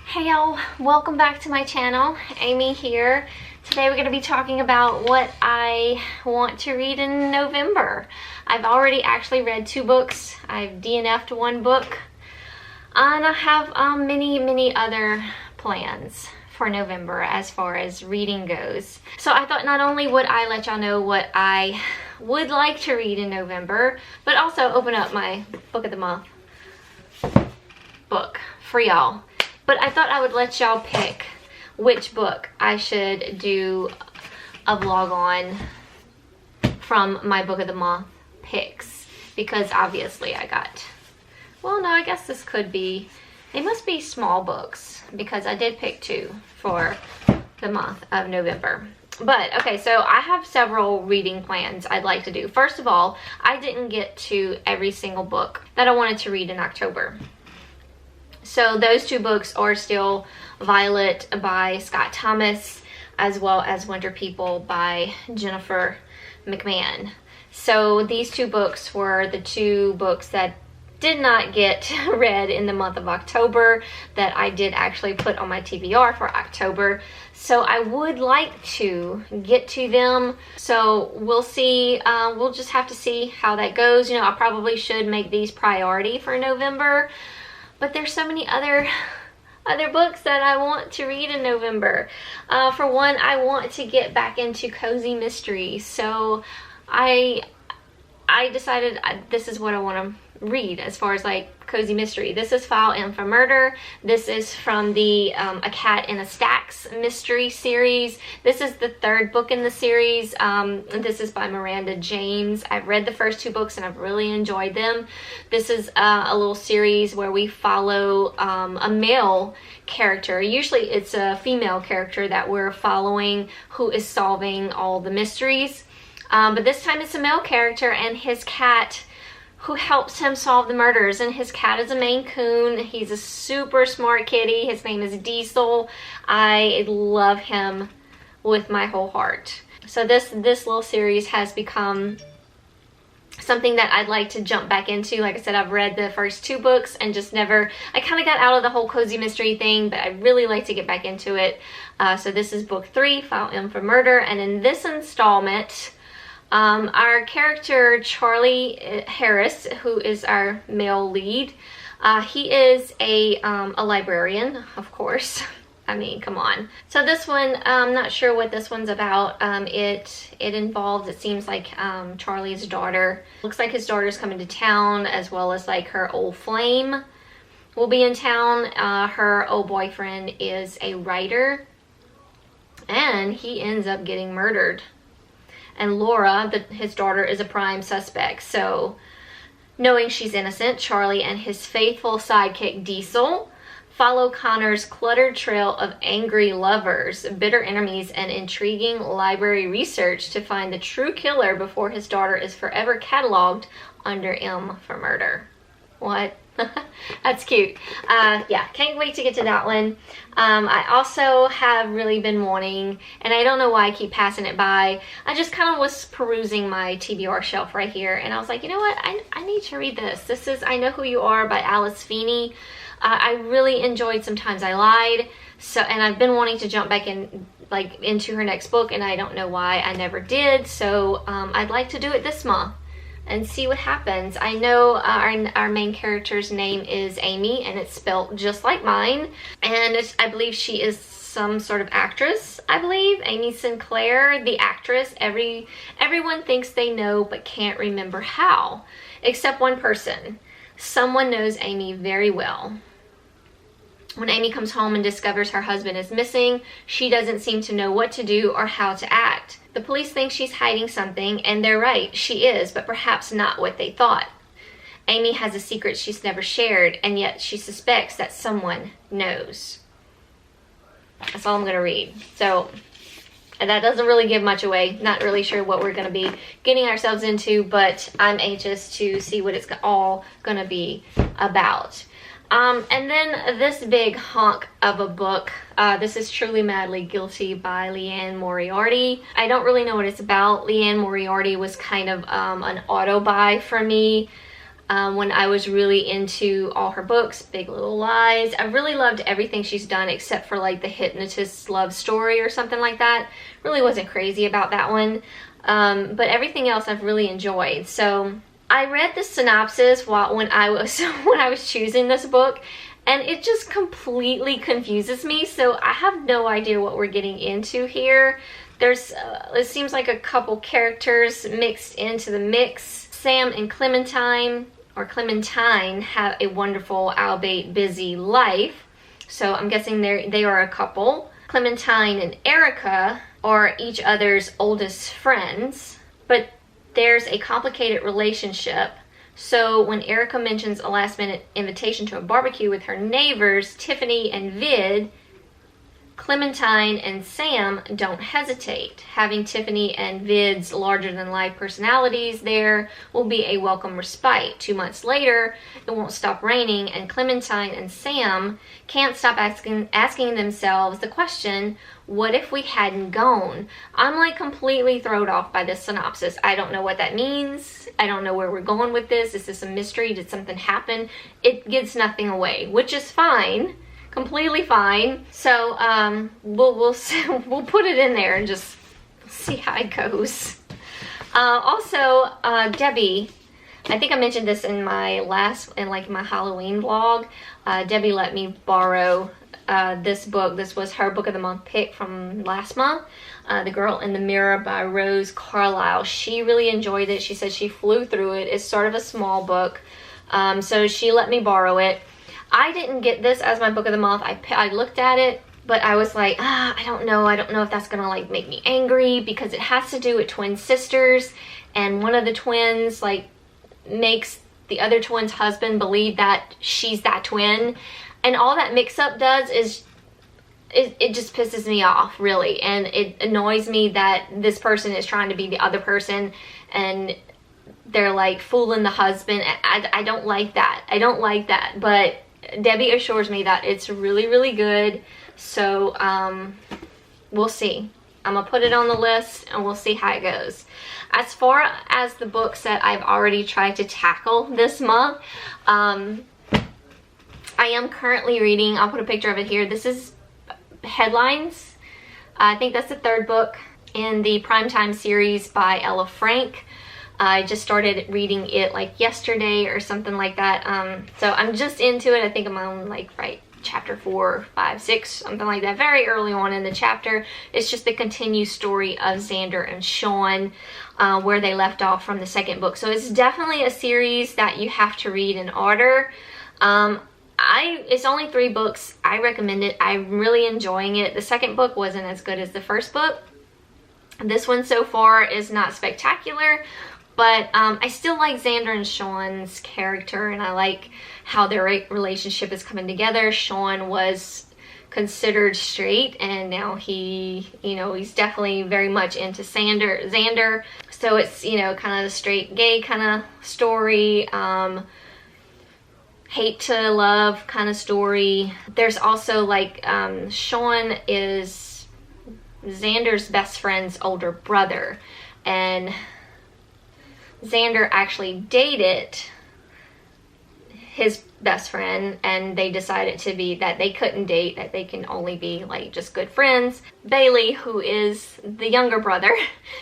Hey y'all, welcome back to my channel. Amy here. Today we're going to be talking about what I want to read in November. I've already actually read 2 books. I've DNF'd 1 book. And I have many other plans for November as far as reading goes. So I thought not only would I let y'all know what I would like to read in November, but also open up my book of the month book for y'all. But I thought I would let y'all pick which book I should do a vlog on from my book of the month picks. Because obviously I got, well no, I guess this could be, they must be small books because I did pick 2 for the month of November. But okay, so I have several reading plans I'd like to do. First of all, I didn't get to every single book that I wanted to read in October. So those 2 books are still Violet by Scott Thomas, as well as Winter People by Jennifer McMahon. So these 2 books were the 2 books that did not get read in the month of October that I did actually put on my TBR for October. So I would like to get to them. So we'll see. We'll just have to see how that goes. You know, I probably should make these priority for November. But there's so many other books that I want to read in November. For one, I want to get back into cozy mystery. So I decided this is what I want to read as far as like cozy mystery. This is File M for Murder. This is from the A Cat in a Stacks mystery series. This is the 3rd book in the series. This is by Miranda James. I've read the first 2 books and I've really enjoyed them. This is a little series where we follow a male character. Usually it's a female character that we're following who is solving all the mysteries. But this time it's a male character and his cat who helps him solve the murders. And his cat is a Maine Coon. He's a super smart kitty. His name is Diesel. I love him with my whole heart. So this little series has become something that I'd like to jump back into. Like I said, I've read the first 2 books and just never, I kind of got out of the whole cozy mystery thing, but I really like to get back into it. So this is book 3, File M for Murder. And in this installment, our character Charlie Harris, who is our male lead, he is a librarian, of course. I mean, come on. So this one, I'm not sure what this one's about. It involves, it seems like Charlie's daughter. Looks like his daughter's coming to town, as well as like her old flame will be in town. Her old boyfriend is a writer, and he ends up getting murdered. And Laura, his daughter, is a prime suspect. So, knowing she's innocent, Charlie and his faithful sidekick Diesel follow Connor's cluttered trail of angry lovers, bitter enemies, and intriguing library research to find the true killer before his daughter is forever cataloged under M for Murder. What? That's cute. Yeah, can't wait to get to that one. I also have really been wanting, and I don't know why I keep passing it by, I just kind of was perusing my TBR shelf right here, and I was like, you know what, I need to read this. This is I Know Who You Are by Alice Feeney. I really enjoyed Sometimes I Lied, so, and I've been wanting to jump back in, like, into her next book, and I don't know why I never did, so I'd like to do it this month and see what happens. I know our main character's name is Amy, and it's spelled just like mine. And I believe she is some sort of actress, I believe. Amy Sinclair, the actress. Everyone thinks they know but can't remember how, except one person. Someone knows Amy very well. When Amy comes home and discovers her husband is missing, she doesn't seem to know what to do or how to act. The police think she's hiding something, and they're right, she is, but perhaps not what they thought. Amy has a secret she's never shared, and yet she suspects that someone knows. That's all I'm going to read. So, and that doesn't really give much away. Not really sure what we're going to be getting ourselves into, but I'm anxious to see what it's all going to be about. And then this big hunk of a book, this is Truly Madly Guilty by Liane Moriarty. I don't really know what it's about. Liane Moriarty was kind of an auto-buy for me. when I was really into all her books, Big Little Lies. I really loved everything she's done except for like The Hypnotist's Love Story or something like that. Really wasn't crazy about that one. But everything else I've really enjoyed. So I read the synopsis when I was choosing this book, and it just completely confuses me. So I have no idea what we're getting into here. There's, it seems like a couple characters mixed into the mix. Sam and Clementine have a wonderful, albeit busy life. So I'm guessing they are a couple. Clementine and Erica are each other's oldest friends, but there's a complicated relationship. So when Erica mentions a last-minute invitation to a barbecue with her neighbors, Tiffany and Vid, Clementine and Sam don't hesitate. Having Tiffany and Vid's larger-than-life personalities there will be a welcome respite. 2 months later, it won't stop raining, and Clementine and Sam can't stop asking themselves the question, what if we hadn't gone? I'm like completely thrown off by this synopsis. I don't know what that means. I don't know where we're going with this. Is this a mystery? Did something happen? It gives nothing away, which is fine. Completely fine. So we'll put it in there and just see how it goes. Also, Debbie, I think I mentioned this in my my Halloween vlog. Debbie let me borrow this book. This was her book of the month pick from last month. The Girl in the Mirror by Rose Carlisle. She really enjoyed it. She said she flew through it. It's sort of a small book. So she let me borrow it. I didn't get this as my book of the month. I looked at it, but I was like, I don't know. I don't know if that's gonna like make me angry, because it has to do with twin sisters, and one of the twins like makes the other twin's husband believe that she's that twin, and all that mix-up does is it just pisses me off, really, and it annoys me that this person is trying to be the other person, and they're like fooling the husband. I don't like that. I don't like that, but Debbie assures me that it's really, really good. So we'll see. I'm gonna put it on the list and we'll see how it goes. As far as the books that I've already tried to tackle this month, I am currently reading, I'll put a picture of it here. This is Headlines. I think that's the third book in the Primetime series by Ella Frank. I just started reading it like yesterday or something like that. So I'm just into it. I think I'm on like chapter 4, 5, 6, something like that. Very early on in the chapter. It's just the continued story of Xander and Sean, where they left off from the second book. So it's definitely a series that you have to read in order. It's only 3 books. I recommend it. I'm really enjoying it. The second book wasn't as good as the first book. This one so far is not spectacular, but I still like Xander and Sean's character, and I like how their relationship is coming together. Sean was considered straight, and now he's definitely very much into Xander. So it's, kind of the straight gay kind of story, hate to love kind of story. There's also like Sean is Xander's best friend's older brother, and Xander actually dated his best friend, and they decided that they couldn't date, that they can only be like just good friends. Bailey, who is the younger brother,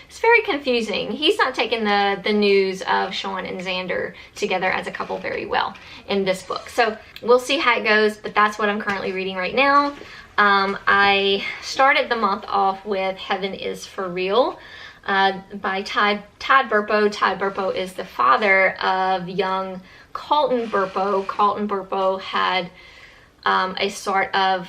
it's very confusing. He's not taking the news of Sean and Xander together as a couple very well in this book. So we'll see how it goes, but that's what I'm currently reading right now. I started the month off with Heaven is for Real by Todd Burpo. Todd Burpo is the father of young Colton Burpo. Colton Burpo had a sort of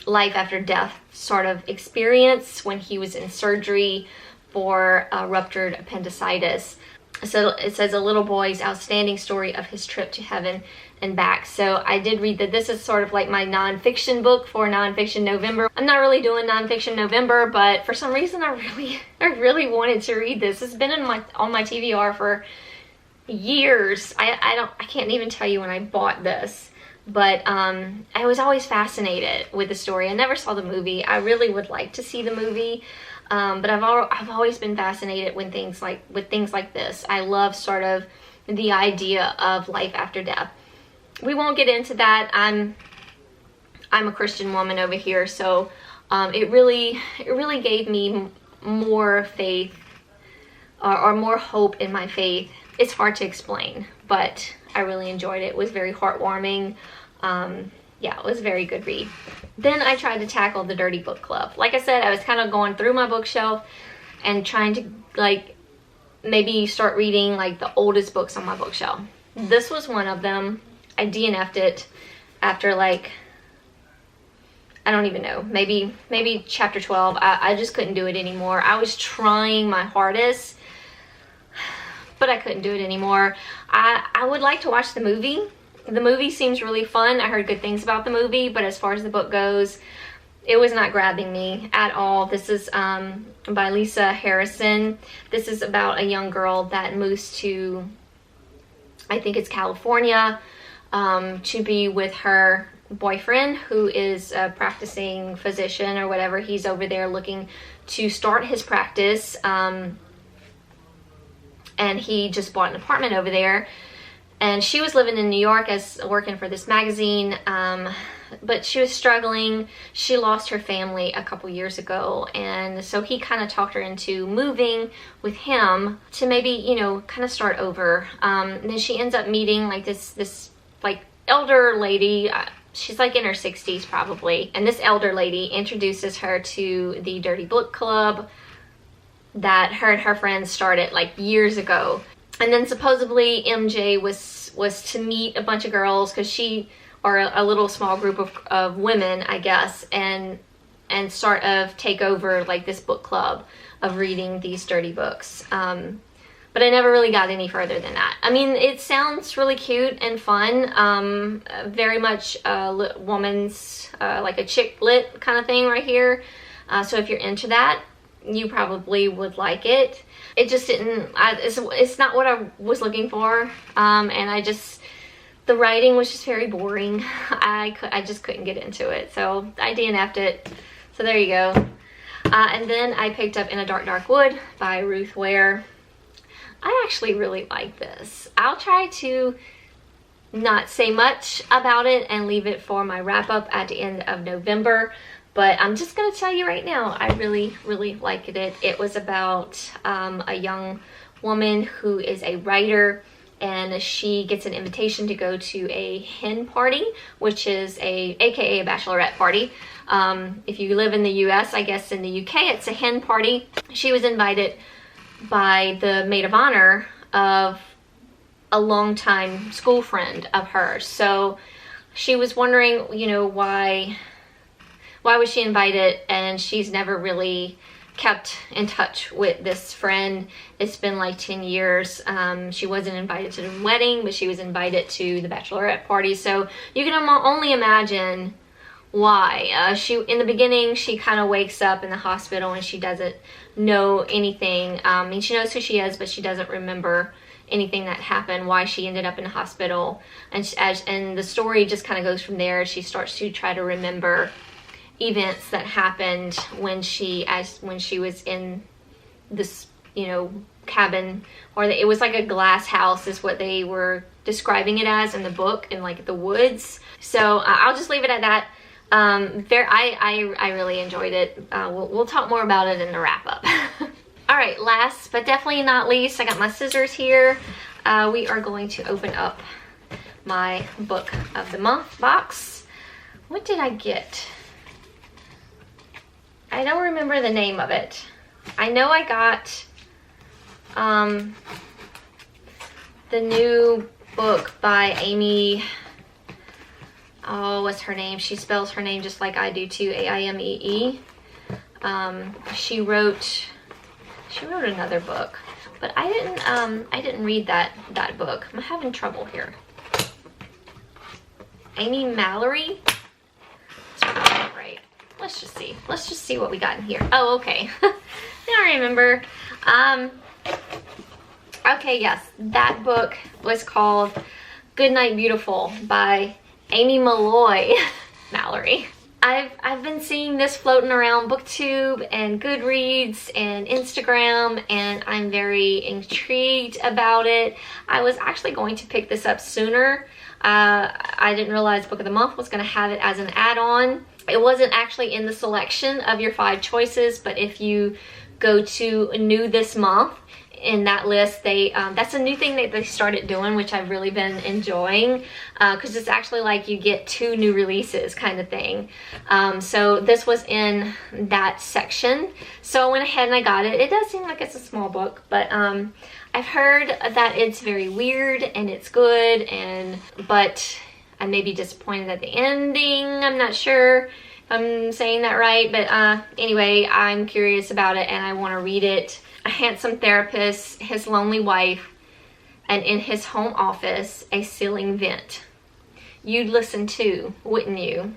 life after death sort of experience when he was in surgery for ruptured appendicitis. So it says a little boy's outstanding story of his trip to heaven and back. So I did read that. This is sort of like my nonfiction book for Nonfiction November. I'm not really doing Nonfiction November, but for some reason I really wanted to read this. It's been on my TBR for years. I can't even tell you when I bought this, but I was always fascinated with the story. I never saw the movie. I really would like to see the movie. But I've always been fascinated with things like this. I love sort of the idea of life after death. We won't get into that. I'm a Christian woman over here, so it really gave me more faith or more hope in my faith. It's hard to explain, but I really enjoyed it. It was very heartwarming. Yeah, it was a very good read. Then I tried to tackle the Dirty Book Club. Like I said, I was kind of going through my bookshelf and trying to like maybe start reading like the oldest books on my bookshelf. This was one of them. I DNF'd it after like, I don't even know, maybe chapter 12. I just couldn't do it anymore. I was trying my hardest, but I couldn't do it anymore. I would like to watch the movie. The movie seems really fun. I heard good things about the movie, but as far as the book goes, it was not grabbing me at all. This is by Lisa Harrison. This is about a young girl that moves to, I think it's California, to be with her boyfriend, who is a practicing physician or whatever. He's over there looking to start his practice, and he just bought an apartment over there. And she was living in New York as working for this magazine, but she was struggling. She lost her family a couple years ago, and so he kind of talked her into moving with him to maybe, you know, kind of start over. And then she ends up meeting like this like elder lady. She's like in her 60s probably, and this elder lady introduces her to the Dirty Book Club that her and her friends started like years ago. And then supposedly MJ was to meet a bunch of girls, because she, or a little small group of women, I guess, and sort of take over like this book club of reading these dirty books. But I never really got any further than that. I mean, it sounds really cute and fun. Very much woman's, like a chick lit kind of thing right here. So if you're into that, you probably would like it. It just didn't, it's not what I was looking for. And the writing was just very boring. I just couldn't get into it. So I DNF'd it. So there you go. And then I picked up In a Dark, Dark Wood by Ruth Ware. I actually really like this. I'll try to not say much about it and leave it for my wrap up at the end of November. But I'm just going to tell you right now, I really, really liked it. It was about a young woman who is a writer, and she gets an invitation to go to a hen party, which is aka a bachelorette party. If you live in the US, I guess in the UK, it's a hen party. She was invited by the maid of honor of a longtime school friend of hers. So she was wondering, you know, why was she invited, and she's never really kept in touch with this friend. It's been like 10 years. She wasn't invited to the wedding, but she was invited to the bachelorette party. So you can only imagine why. In the beginning, she kind of wakes up in the hospital and she doesn't know anything. I mean, she knows who she is, but she doesn't remember anything that happened, why she ended up in the hospital. And the story just kind of goes from there. She starts to try to remember events that happened when she was in this, you know, cabin, or it was like a glass house is what they were describing it as in the book, in like the woods. So I'll just leave it at that. I really enjoyed it. We'll talk more about it in the wrap up. All right, last but definitely not least, I got my scissors here. We are going to open up my book of the month box. What did I get? I don't remember the name of it. I know I got the new book by Amy. Oh, what's her name? She spells her name just like I do too, A-I-M-E-E. She wrote another book, but I didn't read that book. I'm having trouble here. Amy Mallory? Right. Let's just see. Let's just see what we got in here. Oh, okay. Now I remember. Okay, yes. That book was called Goodnight Beautiful by Amy Malloy Mallory. I've been seeing this floating around BookTube and Goodreads and Instagram, and I'm very intrigued about it. I was actually going to pick this up sooner. I didn't realize Book of the Month was going to have it as an add-on. It wasn't actually in the selection of your 5 choices, but if you go to new this month, in that list, they that's a new thing that they started doing, which I've really been enjoying, because it's actually like you get 2 new releases kind of thing. So this was in that section, so I went ahead and I got it. It does seem like it's a small book, but I've heard that it's very weird and it's good, but I may be disappointed at the ending. I'm not sure if I'm saying that right, but anyway, I'm curious about it and I want to read it. A handsome therapist, his lonely wife, and in his home office, a ceiling vent. You'd listen too, wouldn't you?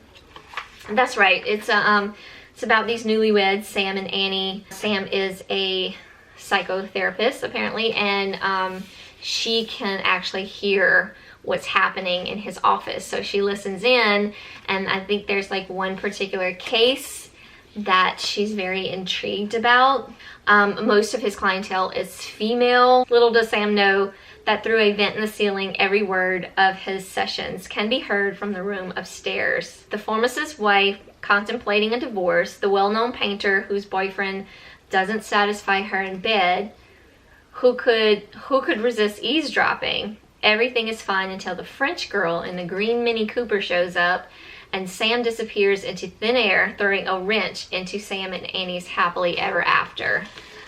That's right. It's about these newlyweds, Sam and Annie. Sam is a psychotherapist, apparently, and she can actually hear what's happening in his office. So she listens in, and I think there's like one particular case that she's very intrigued about. Most of his clientele is female. Little does Sam know that through a vent in the ceiling, every word of his sessions can be heard from the room upstairs. The pharmacist's wife contemplating a divorce, the well-known painter whose boyfriend doesn't satisfy her in bed, who could resist eavesdropping? Everything is fine until the French girl in the green Mini Cooper shows up and Sam disappears into thin air, throwing a wrench into Sam and Annie's happily ever after.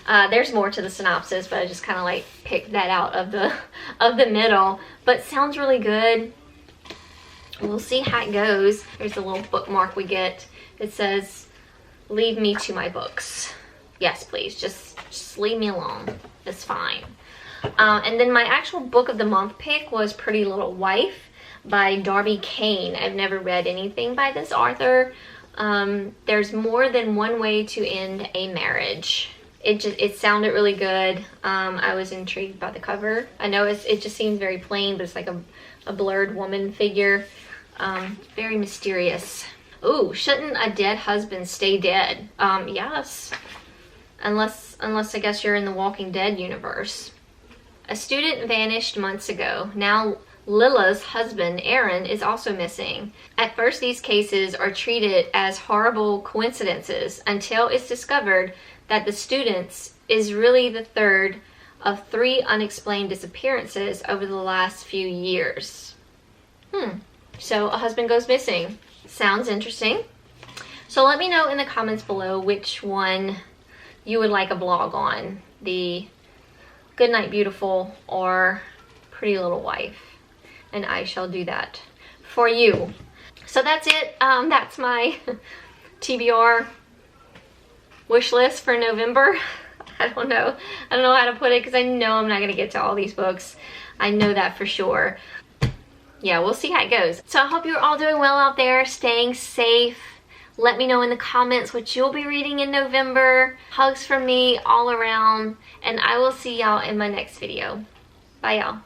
There's more to the synopsis, but I just kind of like picked that out of the middle. But sounds really good. We'll see how it goes. There's a little bookmark we get. It says, "Leave me to my books." Yes, please. Just leave me alone. It's fine. And then my actual book of the month pick was Pretty Little Wife by Darby Kane. I've never read anything by this author. There's more than one way to end a marriage. It sounded really good. I was intrigued by the cover. I know it just seems very plain, but it's like a blurred woman figure. Very mysterious. Ooh, shouldn't a dead husband stay dead? Yes. Unless I guess you're in the Walking Dead universe. A student vanished months ago. Now Lila's husband, Aaron, is also missing. At first, these cases are treated as horrible coincidences until it's discovered that the student's is really the third of 3 unexplained disappearances over the last few years. So a husband goes missing. Sounds interesting. So let me know in the comments below which one you would like a vlog on. The Goodnight Beautiful or Pretty Little Wife. And I shall do that for you. So that's it. That's my TBR wish list for November. I don't know how to put it because I know I'm not going to get to all these books. I know that for sure. Yeah, we'll see how it goes. So I hope you're all doing well out there, staying safe. Let me know in the comments what you'll be reading in November. Hugs from me all around, and I will see y'all in my next video. Bye, y'all.